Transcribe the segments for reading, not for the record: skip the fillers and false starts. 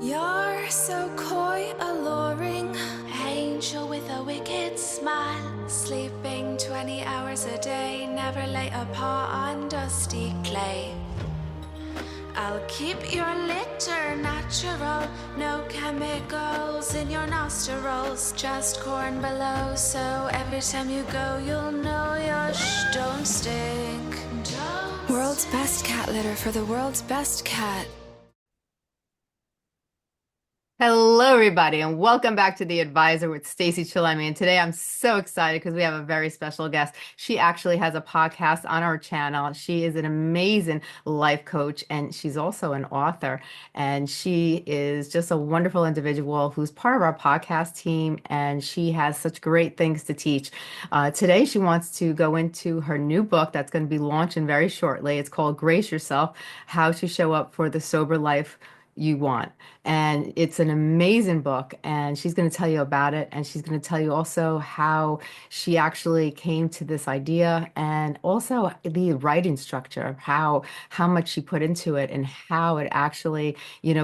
You're so coy, alluring, angel with a wicked smile, sleeping 20 hours a day, never lay a paw on dusty clay. I'll keep your litter natural, no chemicals in your nostrils, just corn below, so every time you go you'll know your don't stink. World's best cat litter for the world's best cat. Hello, everybody, and welcome back to The Advisor with Stacey Chillemi. And today I'm so excited because we have a very special guest. She actually has a podcast on our channel. She is an amazing life coach, and she's also an author. And she is just a wonderful individual who's part of our podcast team, and she has such great things to teach. Today, she wants to go into her new book that's going to be launching very shortly. It's called Grace Yourself: How to Show Up for the Sober Life You Want. And it's an amazing book, and she's going to tell you about it. And she's going to tell you also how she actually came to this idea, and also the writing structure, how much she put into it, and how it actually,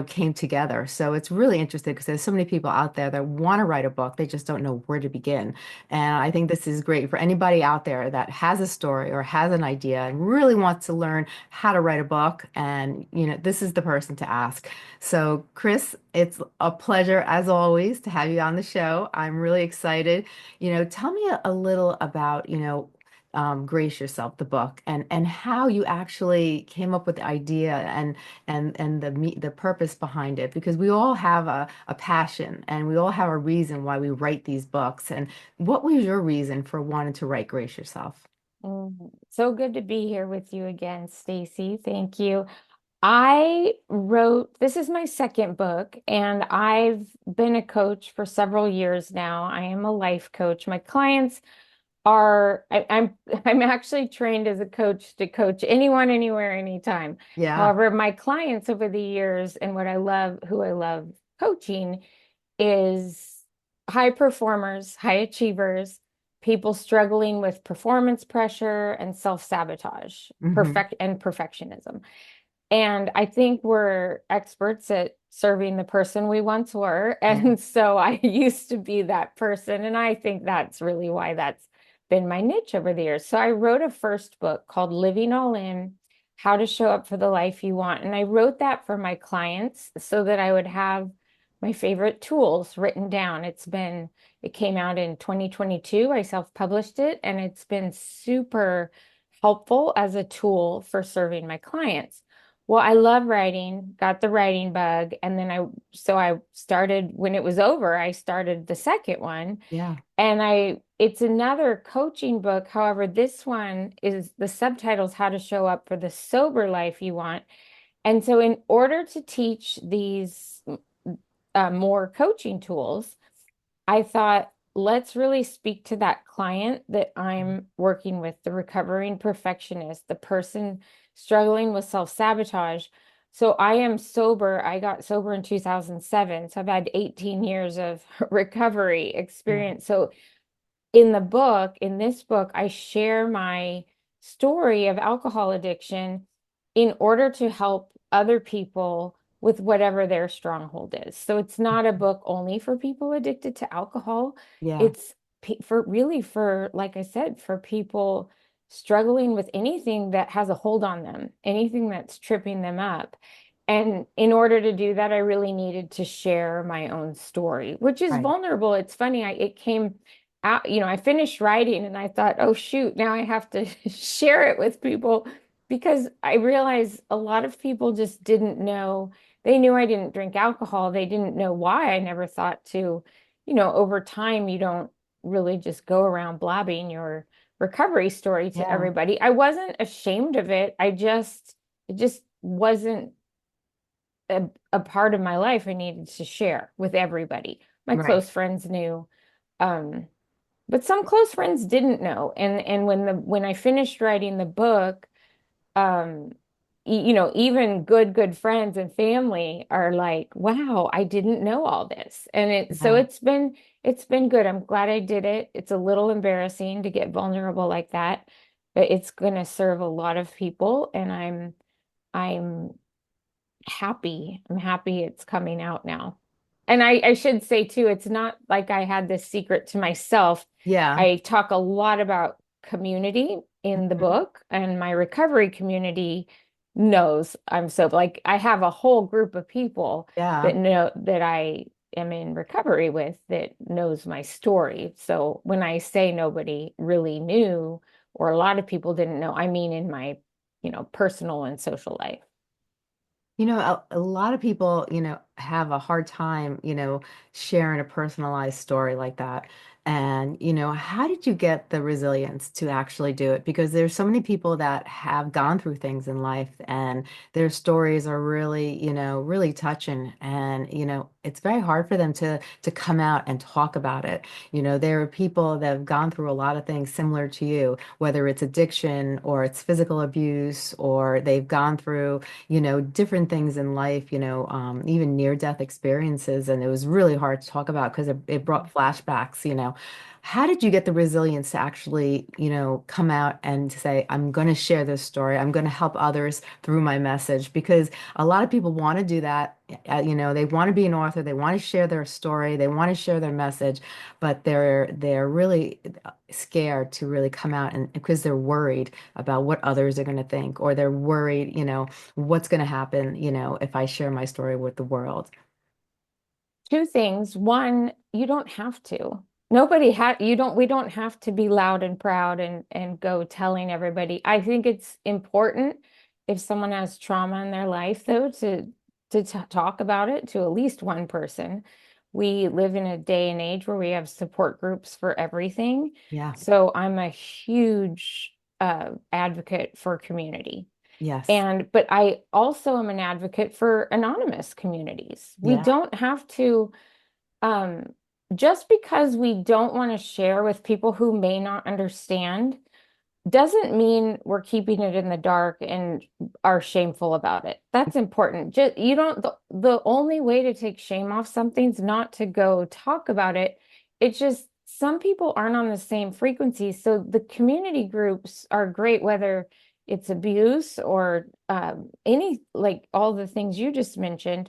came together. So it's really interesting because there's so many people out there that want to write a book. They just don't know where to begin. And I think this is great for anybody out there that has a story or has an idea and really wants to learn how to write a book. And, this is the person to ask. So, Chris, it's a pleasure as always to have you on the show. I'm really excited. Tell me a little about, Grace Yourself, the book, and how you actually came up with the idea and the purpose behind it, because we all have a passion and we all have a reason why we write these books. And what was your reason for wanting to write Grace Yourself? So good to be here with you again, Stacey. Thank you. I wrote, this is my second book, and I've been a coach for several years now. I am a life coach. My clients are, I'm actually trained as a coach to coach anyone, anywhere, anytime. Yeah. However, my clients over the years and what I love, who I love coaching is high performers, high achievers, people struggling with performance pressure and self-sabotage, Hmm. perfectionism. And I think we're experts at serving the person we once were. Yeah. And so I used to be that person. And I think that's really why that's been my niche over the years. So I wrote a first book called Living All In: How to Show Up for the Life You Want. And I wrote that for my clients so that I would have my favorite tools written down. It came out in 2022. I self-published it, and it's been super helpful as a tool for serving my clients. Well, I love writing, got the writing bug, and then I started when it was over, I started the second one. Yeah. And it's another coaching book. However, this one is the subtitles How to Show Up for the Sober Life You Want. And so in order to teach these more coaching tools, I thought, let's really speak to that client that I'm working with, the recovering perfectionist, the person struggling with self-sabotage. So I am sober. I got sober in 2007. So I've had 18 years of recovery Yeah. experience. So in this book, I share my story of alcohol addiction in order to help other people with whatever their stronghold is. So it's not a book only for people addicted to alcohol. Yeah. It's for really for, like I said, for people struggling with anything that has a hold on them, anything that's tripping them up. And in order to do that, I really needed to share my own story, which is Right. vulnerable. It's funny, it came out, I finished writing and I thought, oh shoot, now I have to share it with people, because I realized a lot of people just didn't know. They knew I didn't drink alcohol. They didn't know why. I never thought to, over time, you don't really just go around blabbing your recovery story to Yeah. everybody. I wasn't ashamed of it. It just wasn't a part of my life I needed to share with everybody. My Right. close friends knew. Um, but some close friends didn't know. And when I finished writing the book, um, even good friends and family are like, "Wow, I didn't know all this." And Yeah. it's been good. I'm glad I did it. It's a little embarrassing to get vulnerable like that, but it's going to serve a lot of people, and I'm happy. I'm happy it's coming out now. And I should say too, it's not like I had this secret to myself. Yeah. I talk a lot about community in the Mhm. book, and my recovery community knows I'm so like I have a whole group of people Yeah. that know that I am in recovery with that knows my story. So when I say nobody really knew, or a lot of people didn't know, I mean in my, personal and social life. A lot of people, have a hard time, sharing a personalized story like that. And, how did you get the resilience to actually do it? Because there's so many people that have gone through things in life and their stories are really, really touching. And, it's very hard for them to come out and talk about it. There are people that have gone through a lot of things similar to you, whether it's addiction or it's physical abuse, or they've gone through different things in life, even near-death experiences. And it was really hard to talk about because it brought flashbacks. How did you get the resilience to actually, come out and say, I'm going to share this story. I'm going to help others through my message? Because a lot of people want to do that. They want to be an author. They want to share their story. They want to share their message, but they're really scared to really come out and because they're worried about what others are going to think, or they're worried, what's going to happen, if I share my story with the world. Two things. One, you don't have to. Nobody had you don't we don't have to be loud and proud and go telling everybody. I think it's important if someone has trauma in their life though to talk about it to at least one person. We live in a day and age where we have support groups for everything. Yeah. So I'm a huge advocate for community. Yes. But I also am an advocate for anonymous communities. We Yeah. don't have to, um, just because we don't want to share with people who may not understand, doesn't mean we're keeping it in the dark and are shameful about it. That's important. Just you don't, the only way to take shame off something's not to go talk about it. It's just some people aren't on the same frequency. So the community groups are great, whether it's abuse or any like all the things you just mentioned.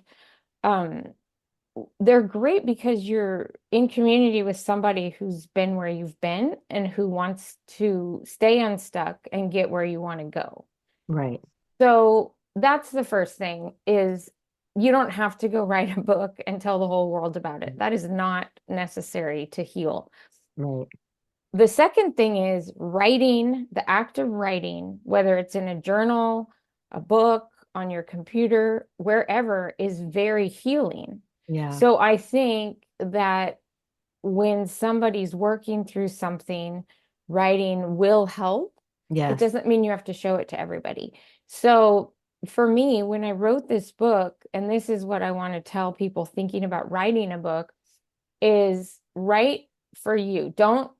Um, they're great because you're in community with somebody who's been where you've been and who wants to stay unstuck and get where you want to go. Right. So that's the first thing is you don't have to go write a book and tell the whole world about it. That is not necessary to heal. Right. The second thing is writing, the act of writing, whether it's in a journal, a book, on your computer, wherever, is very healing. Yeah. So I think that when somebody's working through something, writing will help. It Yes. doesn't mean you have to show it to everybody. So for me, when I wrote this book, and this is what I want to tell people thinking about writing a book, is write for you. Don't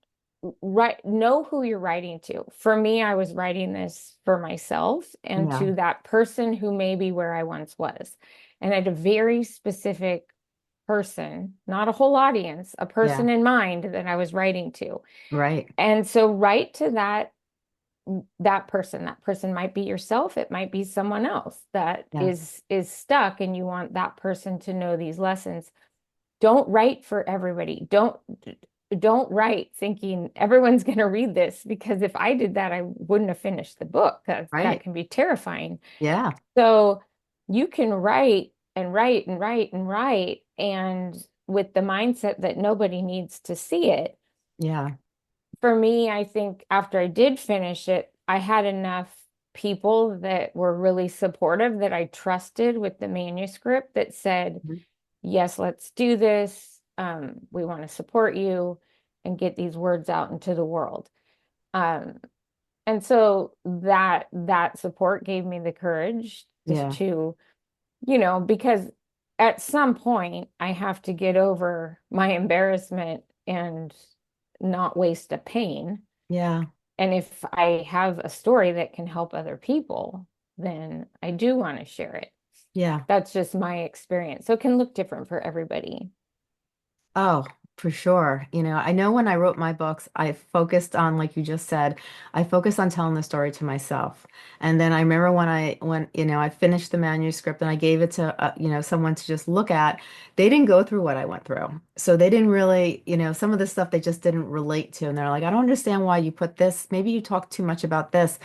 write, know who you're writing to. For me, I was writing this for myself and Yeah. to that person who may be where I once was. And I had a very specific person, not a whole audience, a Yeah. person in mind that I was writing to. Right. And so write to that person. That person might be yourself, it might be someone else that Yeah. is stuck and you want that person to know these lessons. Don't write for everybody. Don't write thinking everyone's going to read this, because if I did that, I wouldn't have finished the book. That Right. can be terrifying. Yeah. So you can write and write and write and write, and with the mindset that nobody needs to see it. Yeah. For me, I think after I did finish it, I had enough people that were really supportive that I trusted with the manuscript that said, Mhm. yes, let's do this. We want to support you and get these words out into the world. Um, and so that support gave me the courage just Yeah. to, because at some point I have to get over my embarrassment and not waste a pain. Yeah. And if I have a story that can help other people, then I do want to share it. Yeah. That's just my experience. So it can look different for everybody. Oh, For sure. I know when I wrote my books, I focused on, like you just said, I focused on telling the story to myself. And then I remember when I finished the manuscript and I gave it to, someone to just look at, they didn't go through what I went through. So they didn't really, some of the stuff they just didn't relate to. And they're like, I don't understand why you put this. Maybe you talk too much about this.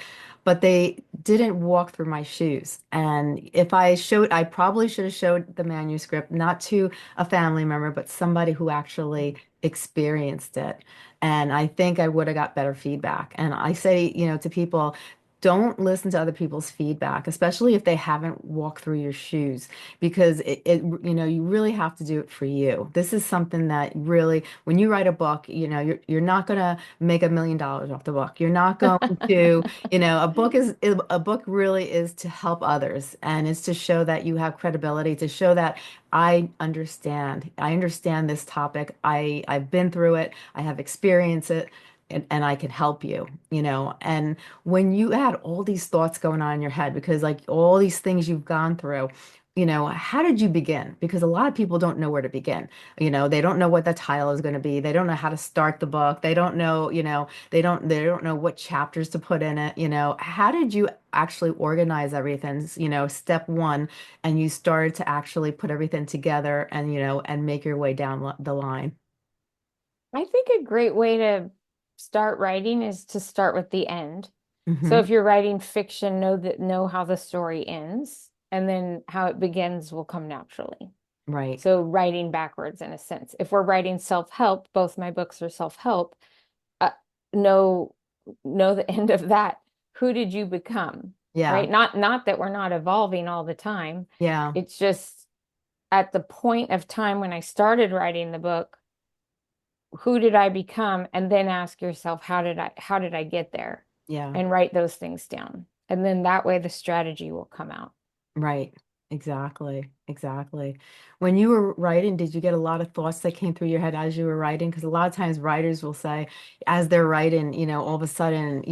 But they didn't walk through my shoes. And if I showed, I probably should have showed the manuscript, not to a family member, but somebody who actually experienced it. And I think I would have got better feedback. And I say, to people, don't listen to other people's feedback, especially if they haven't walked through your shoes, because you really have to do it for you. This is something that really, when you write a book, you're not going to make $1 million off the book. You're not going to, a book really is to help others, and it's to show that you have credibility, to show that I understand. I understand this topic. I've been through it. I have experienced it, and I can help you. And when you had all these thoughts going on in your head, because like all these things you've gone through, how did you begin? Because a lot of people don't know where to begin. They don't know what the title is going to be. They don't know how to start the book. They don't know, they don't know what chapters to put in it. How did you actually organize everything, step one, and you started to actually put everything together and make your way down the line? I think a great way to start writing is to start with the end. So Hmm. if you're writing fiction, know how the story ends, and then how it begins will come naturally. Right. So writing backwards in a sense. If we're writing self-help, both my books are self-help, uh, know know the end of that. Who did you become? Yeah. Right? Not that we're not evolving all the time. Yeah. It's just at the point of time when I started writing the book, who did I become? And then ask yourself, how did I get there? Yeah. And write those things down. And then that way the strategy will come out. Right. Exactly. Exactly. When you were writing, did you get a lot of thoughts that came through your head as you were writing? Because a lot of times writers will say, as they're writing, all of a sudden,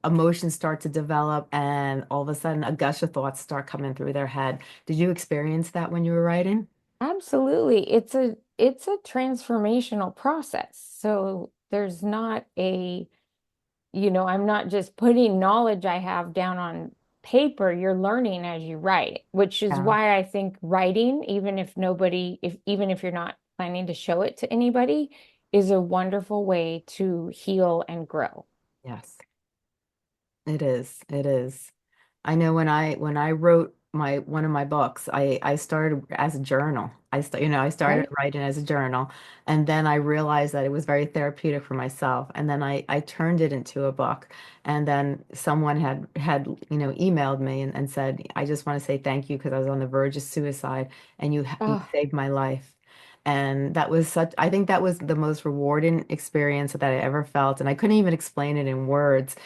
emotions start to develop and all of a sudden a gush of thoughts start coming through their head. Did you experience that when you were writing? Absolutely. It's a transformational process. So there's not I'm not just putting knowledge I have down on paper. You're learning as you write, which is Yeah. why I think writing, even if you're not planning to show it to anybody, is a wonderful way to heal and grow. Yes. It is. It is. I know when I wrote my one of my books, I started as a journal. I started Right? writing as a journal, and then I realized that it was very therapeutic for myself. And then I turned it into a book. And then someone had emailed me and said, I just want to say thank you because I was on the verge of suicide, and you Oh, saved my life. And I think that was the most rewarding experience that I ever felt. And I couldn't even explain it in words.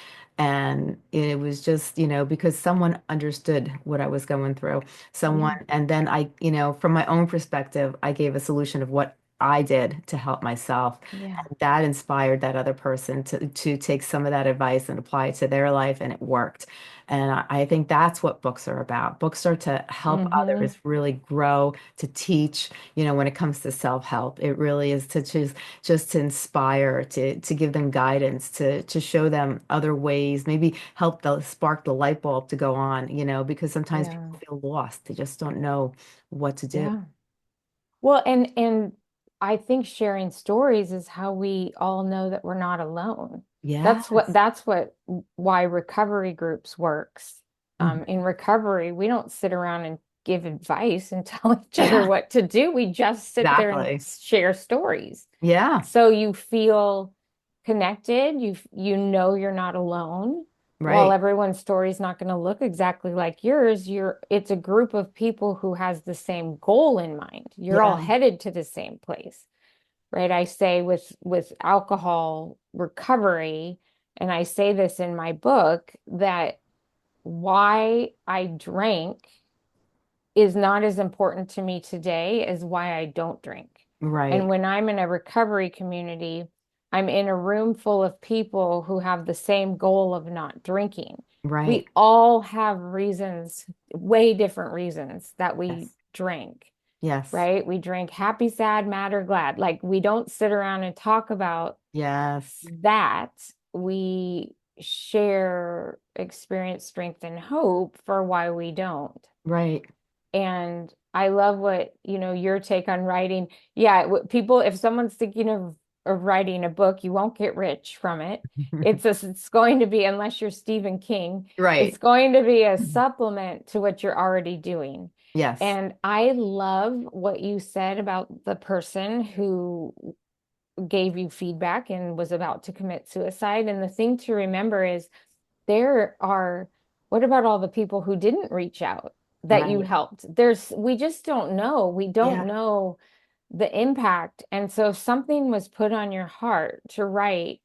And it was just, because someone understood what I was going through. Someone, yeah. and then from my own perspective, I gave a solution of what I did to help myself. Yeah. And that inspired that other person to take some of that advice and apply it to their life, and it worked. And I think that's what books are about. Books are to help Hmm. others really grow, to teach, when it comes to self-help. It really is to just to inspire, to give them guidance, to show them other ways, maybe help spark the light bulb to go on, because sometimes Yeah. people feel lost. They just don't know what to do. Yeah. Well, and I think sharing stories is how we all know that we're not alone. Yes. That's what why recovery groups works. Mhm. In recovery, we don't sit around and give advice and tell each other Yeah, what to do. We just sit there and exactly. share stories. Yeah, So you feel connected, you know you're not alone. While right. everyone's story is not going to look exactly like yours, it's a group of people who has the same goal in mind. You're all Yeah, headed to the same place, right? I say with alcohol recovery, and I say this in my book, that why I drank is not as important to me today as why I don't drink. And right, when I'm in a recovery community, I'm in a room full of people who have the same goal of not drinking. right. We all have reasons, way different reasons that we Yes. drink. Yes. right? We drink happy, sad, mad, or glad. Like we don't sit around and talk about Yes. that. We share experience, strength, and hope for why we don't. Right. And I love what, your take on writing. Yeah, people, if someone's thinking of writing a book, you won't get rich from it. It's going to be, unless you're Stephen King, it's Right. going to be a supplement to what you're already doing. Yes. And I love what you said about the person who gave you feedback and was about to commit suicide. And the thing to remember is there are, what about all the people who didn't reach out that you Right. helped? We just don't know. We don't Yeah. know the impact. And so if something was put on your heart to write,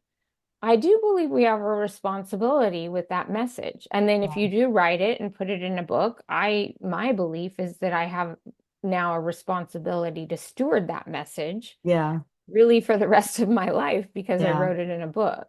I do believe we have a responsibility with that message. And then if you do write it and put it in a book, my belief is that I have now a responsibility to steward that message Yeah. really for the rest of my life because I Yeah. wrote it in a book.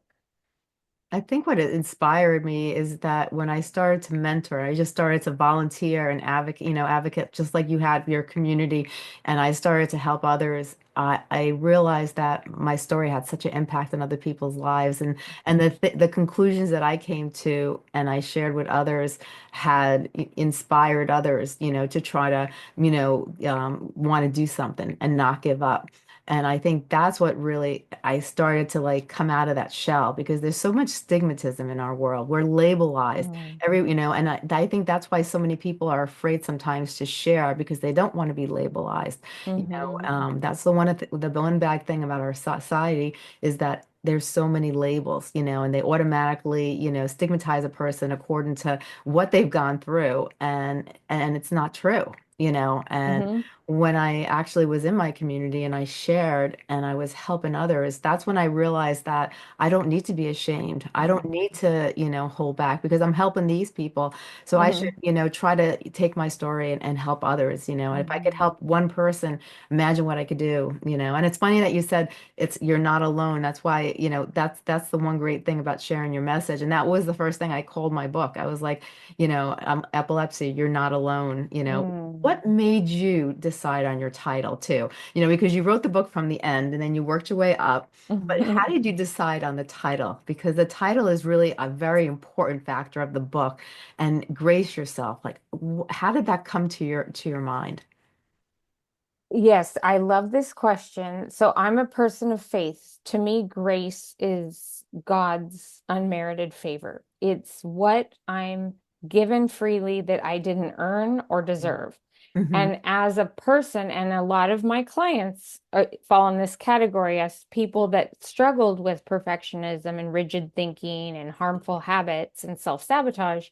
I think what it inspired me is that when I started to mentor, I just started to volunteer and advocate just like you had your community, and I started to help others. I realized that my story had such an impact on other people's lives, and the conclusions that I came to and I shared with others had inspired others, to try to, want to do something and not give up. And I think that's what really I started to like come out of that shell because there's so much stigmatism in our world. We're labelized Mm, and I think that's why so many people are afraid sometimes to share because they don't want to be labelized. mhm, That's the one bad thing about our society is that there's so many labels, and they automatically, stigmatize a person according to what they've gone through, and it's not true. And mhm, when I actually was in my community and I shared and I was helping others, that's when I realized that I don't need to be ashamed. I don't need to, hold back because I'm helping these people. So I should, mhm, try to take my story and help others, and if I could mhm. help one person, imagine what I could do, And it's funny that you said you're not alone. That's why, that's the one great thing about sharing your message. And that was the first thing I called my book. I was like, epilepsy, you're not alone, Mm. what made you decide on your title too? Because you wrote the book from the end and then you worked your way up. But how did you decide on the title? Because the title is really a very important factor of the book. And Grace yourself, like how did that come to your mind? Yes, I love this question. So I'm a person of faith. To me, grace is God's unmerited favor. It's what I'm given freely that I didn't earn or deserve. Mm-hmm. And as a person, and a lot of my clients fall in this category as people that struggled with perfectionism and rigid thinking and harmful habits and self-sabotage,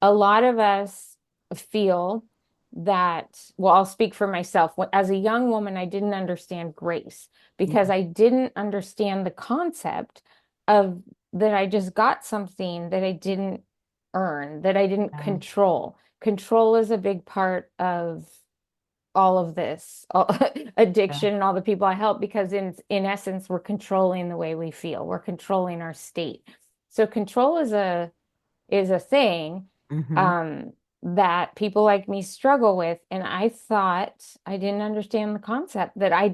a lot of us feel that, well, I'll speak for myself. As a young woman, I didn't understand grace because Yeah. I didn't understand the concept of that I just got something that I didn't earn, that I didn't Yeah. control. Control is a big part of all of this, Yeah. addiction and all the people I help, because in essence, we're controlling the way we feel. We're controlling our state. So control is a thing Mm-hmm. um, that people like me struggle with. And I thought I didn't understand the concept that I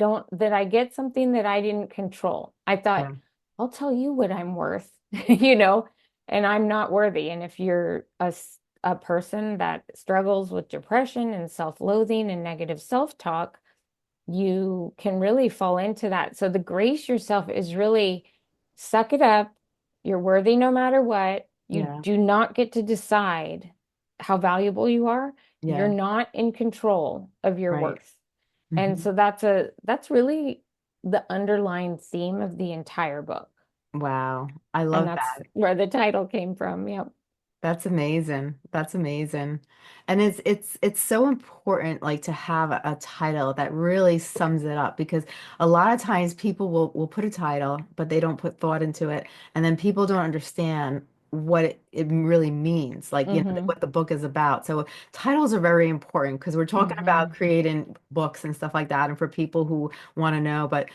get something that I didn't control. I thought, Yeah. I'll tell you what I'm worth, you know, and I'm not worthy. And if you're a person that struggles with depression and self-loathing and negative self-talk, you can really fall into that. So the grace yourself is really suck it up. You're worthy no matter what. You Yeah. do not get to decide how valuable you are. You're Yeah. not in control of your Right. worth. And Mm-hmm. so that's really the underlying theme of the entire book. Wow. I And love that's that. where the title came from. Yep. That's amazing. That's amazing. And it's so important like to have a title that really sums it up because a lot of times people will put a title, but they don't put thought into it. And then people don't understand what it really means, like, Mm-hmm. what the book is about. So titles are very important because we're talking about Mm-hmm. creating books and stuff like that and for people who want to know. But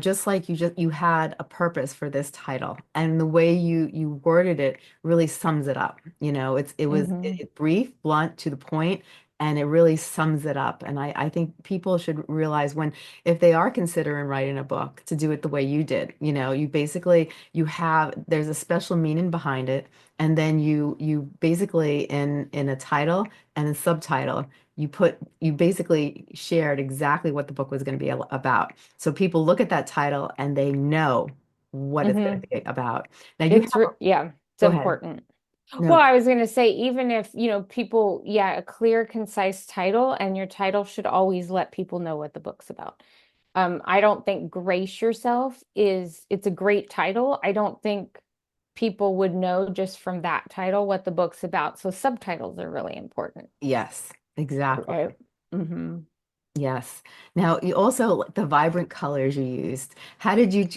just like you had a purpose for this title and the way you worded it really sums it up. It was Mm-hmm. brief, blunt, to the point, and it really sums it up. And I think people should realize when, if they are considering writing a book, to do it the way you did. You know, you basically, there's a special meaning behind it. And then you basically in a title and a subtitle, you basically shared exactly what the book was going to be about. So people look at that title and they know what it's going Hmm. to be about. Now you have, Yeah, it's go ahead. important. Well, No, I was going to say, even if, people, yeah, a clear, concise title, and your title should always let people know what the book's about. I don't think Grace Yourself it's a great title. I don't think people would know just from that title what the book's about. So subtitles are really important. yes, exactly. Right. Hmm. Yes. Now, you also the vibrant colors you used. How did you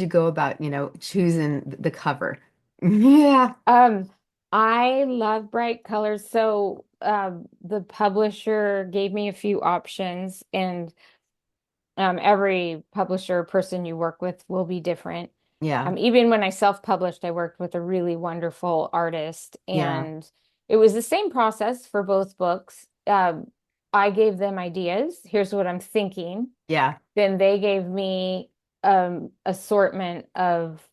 go about, choosing the cover? Yeah. Um, I love bright colors. So the publisher gave me a few options, and every publisher person you work with will be different. Yeah. Even when I self-published, I worked with a really wonderful artist, Yeah. and it was the same process for both books. I gave them ideas. Here's what I'm thinking. Yeah. Then they gave me assortment of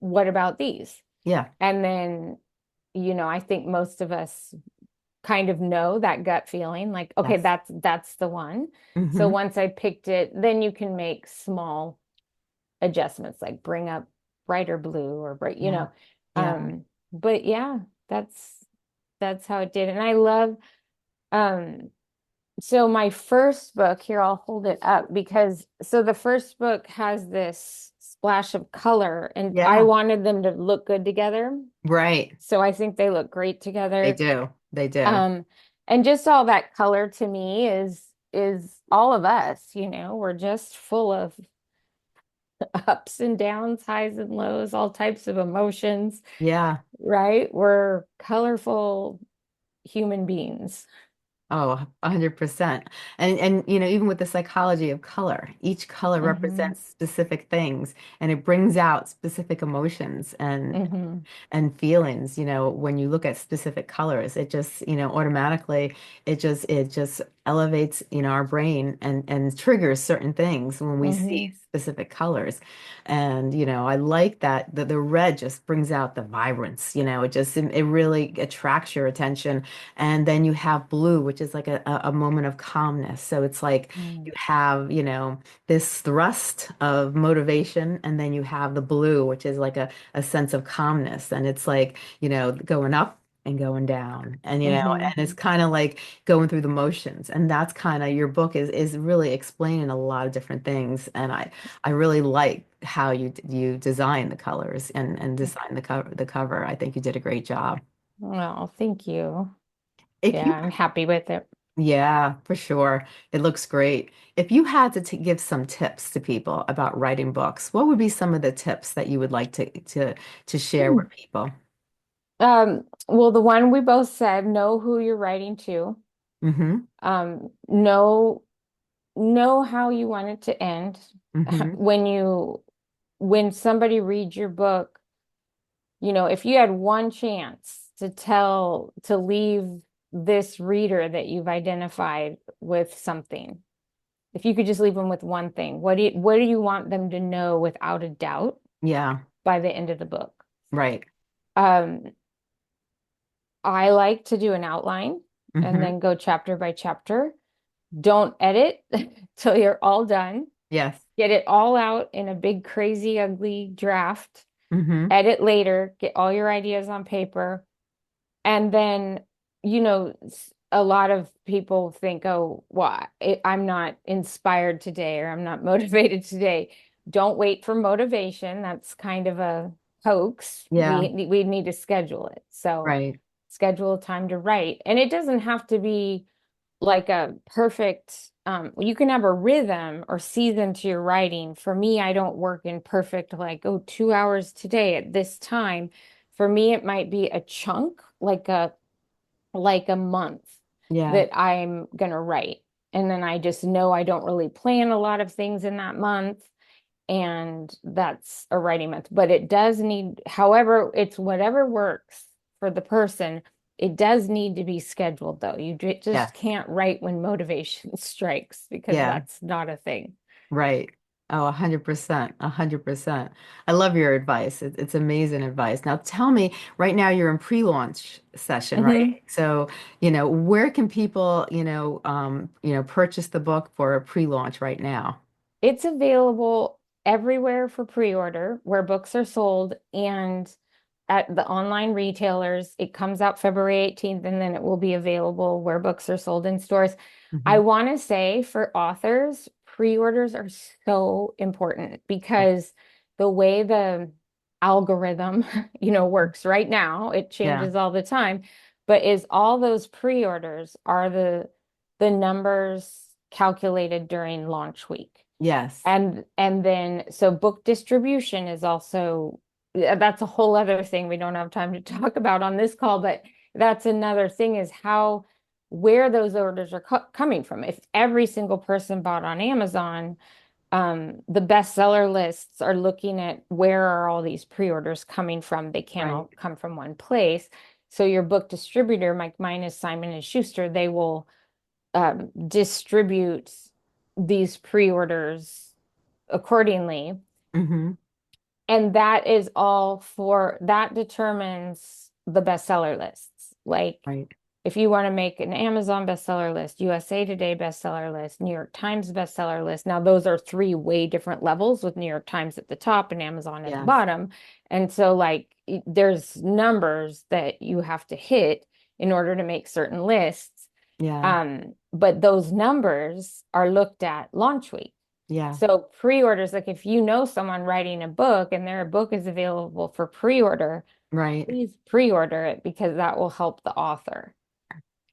what about these? Yeah. And then, I think most of us kind of know that gut feeling, like, okay, Yes. that's the one. So Hmm. once I picked it, then you can make small adjustments, like bring up brighter blue or bright, Yeah. Yeah. but yeah, that's how it did. And I love, um, so my first book here, I'll hold it up because so the first book has this splash of color, and I Yeah. wanted them to look good together. Right. So I think they look great They together. do. They do. Um, and just all that color to me is all of us, we're just full of ups and downs, highs and lows, all types of emotions, Yeah. right? We're colorful human beings. Oh, 100%. And even with the psychology of color, each color Hmm. represents specific things and it brings out specific emotions Hmm. and feelings, when you look at specific colors, it just, automatically it just elevates, our brain and triggers certain things when we see Hmm. specific colors. And, I like that the red just brings out the vibrance, it really attracts your attention. And then you have blue, which is like a moment of calmness. So it's like you have, this thrust of motivation, and then you have the blue, which is like a sense of calmness. And it's like, going up and going down. And, Hmm. and it's kind of like going through the motions. And that's kind of your book is really explaining a lot of different things. And I really like how you design the colors and design the cover. I think you did a great job. Well, thank you. If Yeah, you I'm happy with it. Yeah, for sure. It looks great. If you had to give some tips to people about writing books, what would be some of the tips that you would like to share with people? Well, the one we both said, know who you're writing to. Mm-hmm. Know how you want it to end. Mm-hmm. When somebody reads your book, if you had one chance to leave this reader that you've identified with something, if you could just leave them with one thing, what do you want them to know without a doubt Yeah, by the end of the book? right. Um, I like to do an outline and Mm-hmm. then go chapter by chapter. Don't edit till you're all done. Yes. Get it all out in a big, crazy, ugly draft. Mm-hmm. Edit later, get all your ideas on paper. And then, a lot of people think, oh, well, I'm not inspired today or I'm not motivated today. Don't wait for motivation. That's kind of a hoax. Yeah, We need to schedule it. So right. schedule a time to write. And it doesn't have to be like a perfect, you can have a rhythm or season to your writing. For me, I don't work in perfect, like, oh, 2 hours today at this time. For me, it might be a chunk, like a month Yeah, that I'm gonna write. And then I just know I don't really plan a lot of things in that month. And that's a writing month. But it does need, however, it's whatever works for the person. it does need to be scheduled though. You Yes. just can't write when motivation strikes because Yeah. that's not a thing. Right. Oh, 100%. 100%. I love your advice. It's amazing advice. Now tell me, right now you're in pre-launch session, Mhm. right? So, where can people, purchase the book for a pre-launch right now? It's available everywhere for pre-order where books are sold and at the online retailers. It comes out February 18th and then it will be available where books are sold in stores. I Hmm. want to say for authors, pre-orders are so important because the way the algorithm, works right now, it Yeah. changes all the time, but is all those pre-orders are the numbers calculated during launch week. Yes. And then so book distribution is also that's a whole other thing we don't have time to talk about on this call, but that's another thing is how where those orders are coming from. If every single person bought on Amazon, the bestseller lists are looking at where are all these pre-orders coming from. They can't Right. all come from one place. So your book distributor, like mine is Simon and Schuster, they will distribute these pre-orders accordingly. Hmm. And that is all for that determines the bestseller lists. Like Right. if you want to make an Amazon bestseller list, USA Today bestseller list, New York Times bestseller list. Now, those are three way different levels with New York Times at the top and Amazon at the Yes. bottom. And so, like, there's numbers that you have to hit in order to make certain lists. Yeah. But those numbers are looked at launch week. Yeah. So pre-orders, like if you know someone writing a book and their book is available for pre-order, Right. please pre-order it because that will help the author.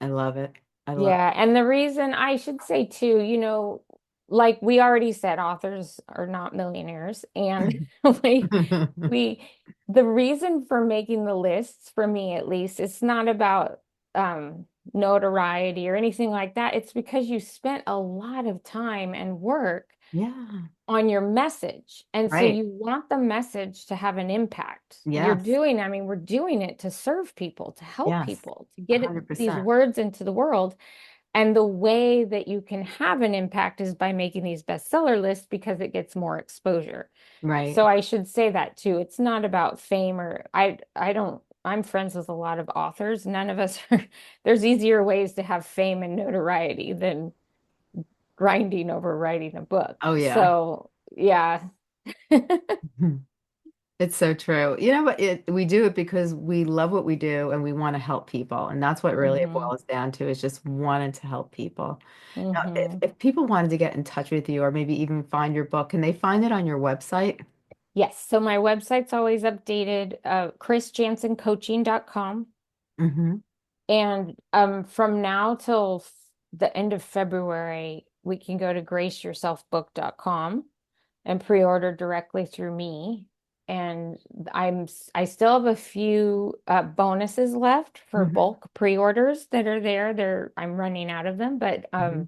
I love it. I love Yeah, and the reason I should say too, like we already said, authors are not millionaires, and we it. we the reason for making the lists for me at least, it's not about notoriety or anything like that. It's because you spent a lot of time and work Yeah. on your message. And so Right. you want the message to have an impact. Yes. I mean, we're doing it to serve people, to help Yes. people, to get these 100%. words into the world. And the way that you can have an impact is by making these bestseller lists because it gets more exposure. Right. So I should say that too. It's not about fame or I don't I'm friends with a lot of authors. None of us are, there's easier ways to have fame and notoriety than grinding over writing a book. Oh, yeah. So yeah. It's so true. You know what? We do it because we love what we do and we want to help people. And that's what really it Hmm. boils down to is just wanting to help people. Now, if, Hmm. if people wanted to get in touch with you or maybe even find your book, can they find it on your website? Yes. So my website's always updated, chrisjansencoaching.com. Hmm. And from now till the end of February, we can go to graceyourselfbook.com and pre-order directly through me. And I still have a few bonuses left for Hmm. bulk pre-orders that are there. I'm running out of them, but Hmm.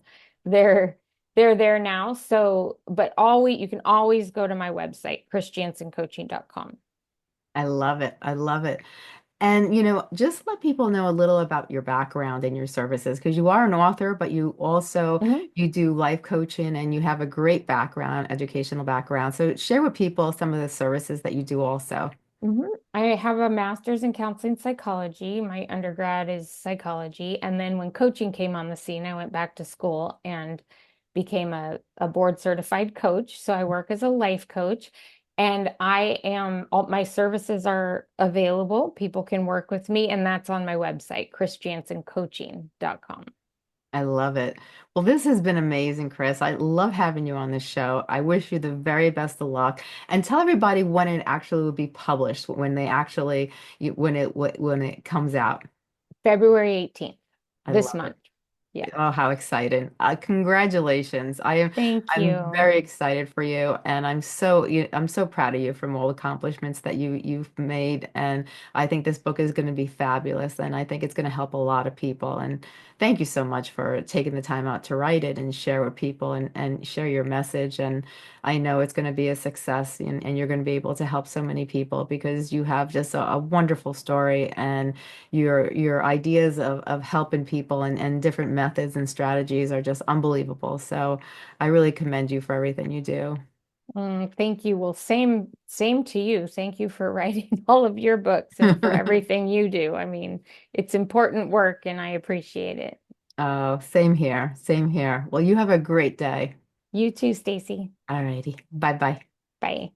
they're they're there now. So, but always you can always go to my website, chrisjansencoaching.com. I love it. I love it. And, just let people know a little about your background and your services because you are an author, but you do life coaching and you have a great background, educational background. So share with people some of the services that you do also. I have a master's in counseling psychology. My undergrad is psychology. And then when coaching came on the scene, I went back to school and became a board certified coach. So I work as a life coach. And all my services are available. People can work with me, and that's on my website, chrisjansencoaching.com. I love it. Well, this has been amazing, Chris. I love having you on this show. I wish you the very best of luck. And tell everybody when it actually will be published, when they actually, when it comes out. February 18th, I this love month. it. Yeah. Oh, how excited. Congratulations. Thank I'm you. very excited for you and I'm so proud of you from all the accomplishments that you've made and I think this book is going to be fabulous and I think it's going to help a lot of people and Thank you so much for taking the time out to write it and share with people and share your message. And I know it's going to be a success and you're going to be able to help so many people because you have just a wonderful story and your ideas of helping people and different methods and strategies are just unbelievable. So I really commend you for everything you do. Thank you. Well, same to you. Thank you for writing all of your books and for everything you do. I mean, it's important work and I appreciate it. Oh, same here. Same here. Well, you have a great day. You too, Stacey. All righty. Bye bye. Bye.